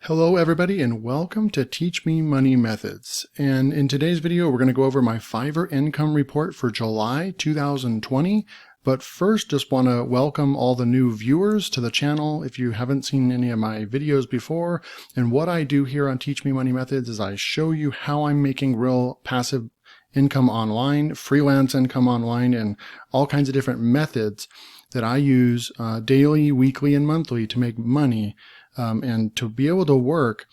Hello everybody and welcome to Teach Me Money Methods. And in today's video, we're going to go over my Fiverr income report for July 2020. But first, just want to welcome all the new viewers to the channel. If you haven't seen any of my videos before, and what I do here on Teach Me Money Methods is I show you how I'm making real passive income online, freelance income online, and all kinds of different methods that I use daily, weekly, and monthly to make money. And to be able to work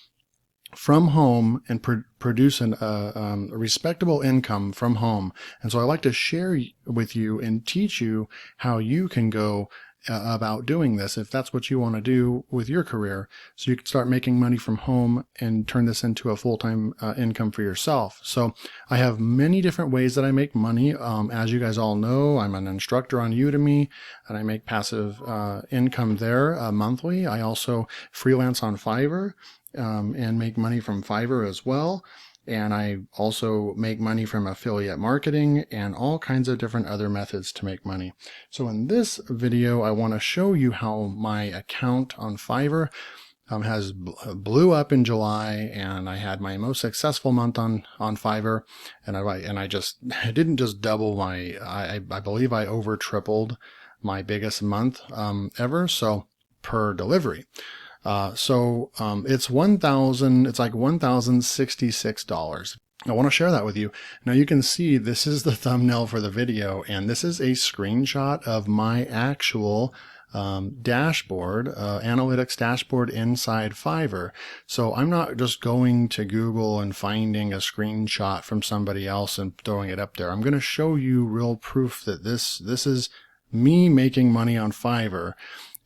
from home and produce a respectable income from home. And so I like to share with you and teach you how you can go about doing this if that's what you want to do with your career, so you can start making money from home and turn this into a full-time income for yourself. So I have many different ways that I make money. As you guys all know, I'm an instructor on Udemy and I make passive income there monthly. I also freelance on Fiverr and make money from Fiverr as well. And I also make money from affiliate marketing and all kinds of different other methods to make money. So in this video, I want to show you how my account on Fiverr has blew up in July, and I had my most successful month on Fiverr, and I didn't just double my, I believe I over tripled my biggest month ever, so per delivery. It's like $1,066. I want to share that with you. Now you can see this is the thumbnail for the video, and this is a screenshot of my actual dashboard, analytics dashboard inside Fiverr. So I'm not just going to Google and finding a screenshot from somebody else and throwing it up there. I'm going to show you real proof that this is me making money on Fiverr.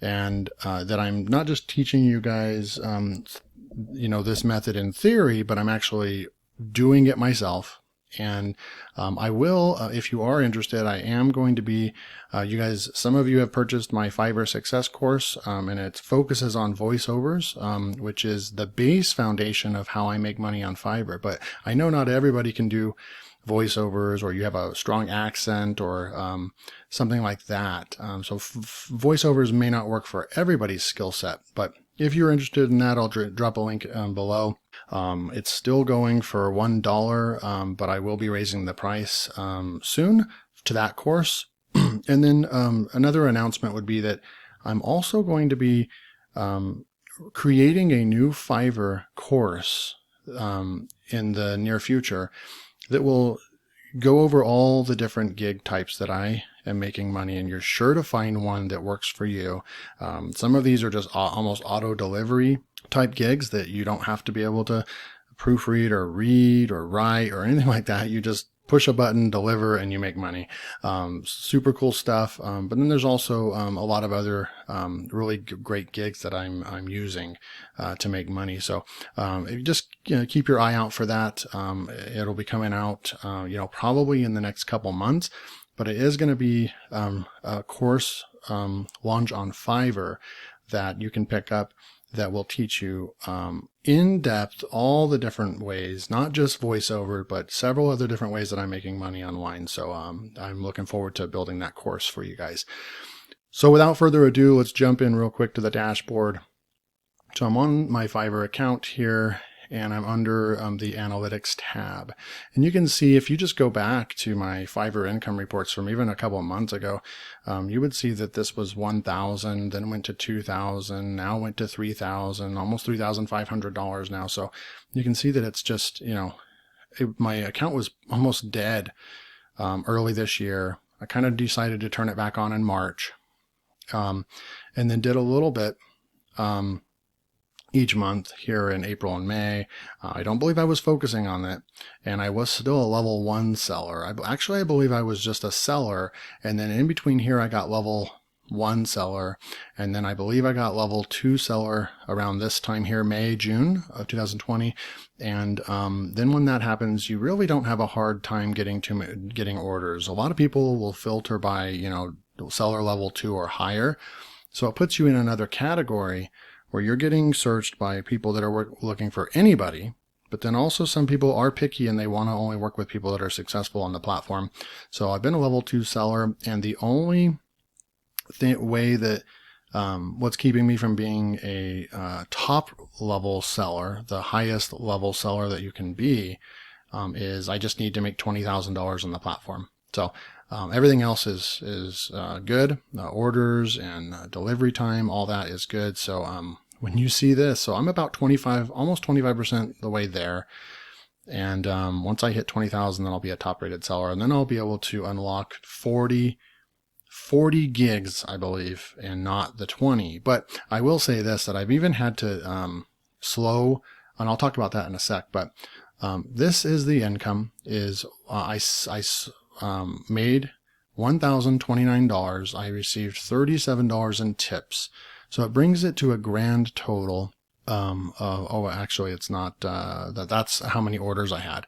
And that I'm not just teaching you guys, this method in theory, but I'm actually doing it myself. And I will, if you are interested, I am going to be, some of you have purchased my Fiverr Success course, and it focuses on voiceovers, which is the base foundation of how I make money on Fiverr. But I know not everybody can do voiceovers, or you have a strong accent, or something like that. So voiceovers may not work for everybody's skill set, but if you're interested in that, I'll drop a link below. It's still going for $1, but I will be raising the price soon to that course. And then another announcement would be that I'm also going to be creating a new Fiverr course in the near future that will go over all the different gig types that I am making money, and you're sure to find one that works for you. Some of these are just almost auto delivery type gigs that you don't have to be able to proofread or read or write or anything like that. You just push a button, deliver, and you make money. Super cool stuff. But then there's also a lot of other really great gigs that I'm using to make money. So just keep your eye out for that. It'll be coming out, probably in the next couple months. But it is going to be a course launch on Fiverr that you can pick up that will teach you in depth all the different ways, not just voiceover, but several other different ways that I'm making money online. So I'm looking forward to building that course for you guys. So without further ado, let's jump in real quick to the dashboard. So I'm on my Fiverr account here, and I'm under the analytics tab. And you can see, if you just go back to my Fiverr income reports from even a couple of months ago, you would see that this was 1,000, then went to 2,000, now went to 3,000, almost $3,500 now. So you can see that it's just, my account was almost dead early this year. I kind of decided to turn it back on in March, and then did a little bit each month here in April and May. I don't believe I was focusing on it, and I was still a level 1 seller. I believe I was just a seller, and then in between here I got level 1 seller, and then I believe I got level 2 seller around this time here, May, June of 2020. And then when that happens, you really don't have a hard time getting orders. A lot of people will filter by seller level 2 or higher, so it puts you in another category where you're getting searched by people that are looking for anybody. But then also some people are picky and they want to only work with people that are successful on the platform. So I've been a level 2 seller, and the only way that What's keeping me from being a top level seller, the highest level seller that you can be, is I just need to make $20,000 on the platform. So everything else is good. Orders and delivery time, all that is good. So when you see this, so I'm about 25, almost 25% the way there. And once I hit 20,000, then I'll be a top rated seller, and then I'll be able to unlock 40 gigs, I believe, and not the 20. But I will say this, that I've even had to slow, and I'll talk about that in a sec, but this is the income, is I made $1,029. I received $37 in tips. So it brings it to a grand total. Actually, it's not, that's how many orders I had.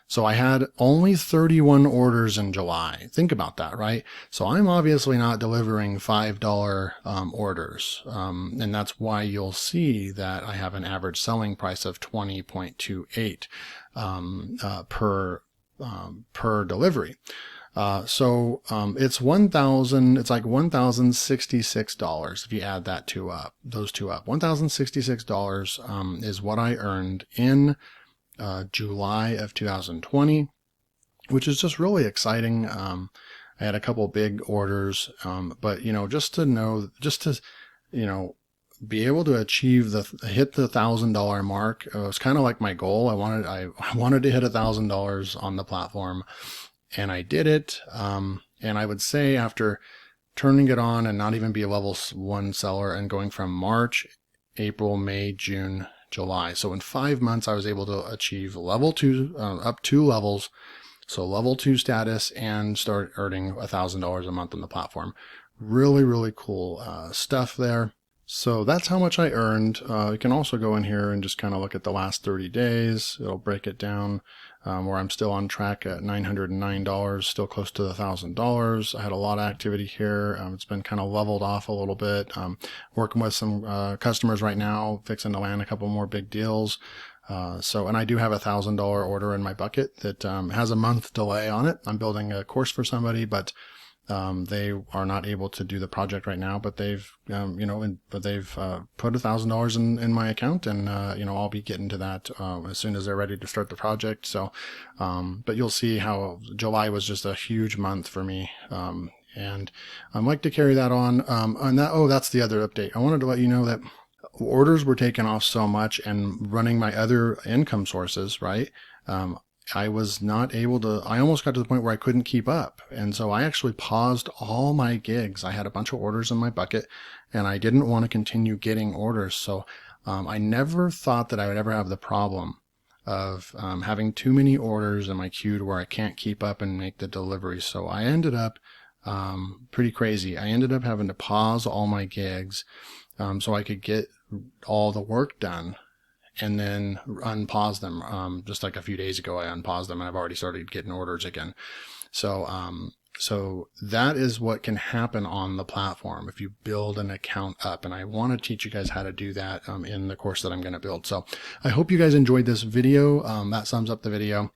So I had only 31 orders in July. Think about that, right? So I'm obviously not delivering $5 orders. And that's why you'll see that I have an average selling price of 20.28 per delivery. It's like $1,066 if you add that those two up. $1,066 is what I earned in July of 2020, which is just really exciting. I had a couple big orders, but just to be able to achieve hit the $1,000 mark, it was kind of like my goal. I wanted to hit $1,000 on the platform, and I did it. And I would say after turning it on and not even be a level 1 seller and going from March, April, May, June, July. So in 5 months, I was able to achieve level 2, up 2 levels. So level 2 status, and start earning $1,000 a month on the platform. Really, really cool stuff there. So that's how much I earned. You can also go in here and just kind of look at the last 30 days. It'll break it down where I'm still on track at $909, still close to the $1,000. I had a lot of activity here. It's been kind of leveled off a little bit. Working with some customers right now, fixing to land a couple more big deals. And I do have a $1,000 order in my bucket that has a month delay on it. I'm building a course for somebody, but they are not able to do the project right now, but they've, put $1,000 in my account, and, I'll be getting to that, as soon as they're ready to start the project. So, but you'll see how July was just a huge month for me. And I'd like to carry that on. That's the other update. I wanted to let you know that orders were taken off so much, and running my other income sources, right? I was not able to, I almost got to the point where I couldn't keep up. And so I actually paused all my gigs. I had a bunch of orders in my bucket, and I didn't want to continue getting orders. So I never thought that I would ever have the problem of having too many orders in my queue to where I can't keep up and make the deliveries. So I ended up pretty crazy. I ended up having to pause all my gigs so I could get all the work done, and then unpause them. Just like a few days ago, I unpaused them, and I've already started getting orders again. So that is what can happen on the platform if you build an account up. And I want to teach you guys how to do that in the course that I'm going to build. So I hope you guys enjoyed this video. That sums up the video.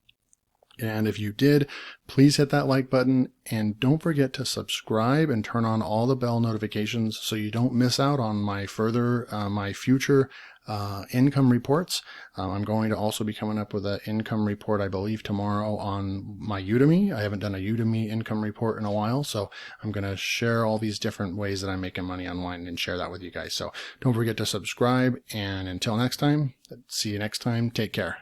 And if you did, please hit that like button, and don't forget to subscribe and turn on all the bell notifications so you don't miss out on my future income reports. I'm going to also be coming up with an income report, I believe, tomorrow on my Udemy. I haven't done a Udemy income report in a while, so I'm going to share all these different ways that I'm making money online and share that with you guys. So don't forget to subscribe, and until next time, see you next time. Take care.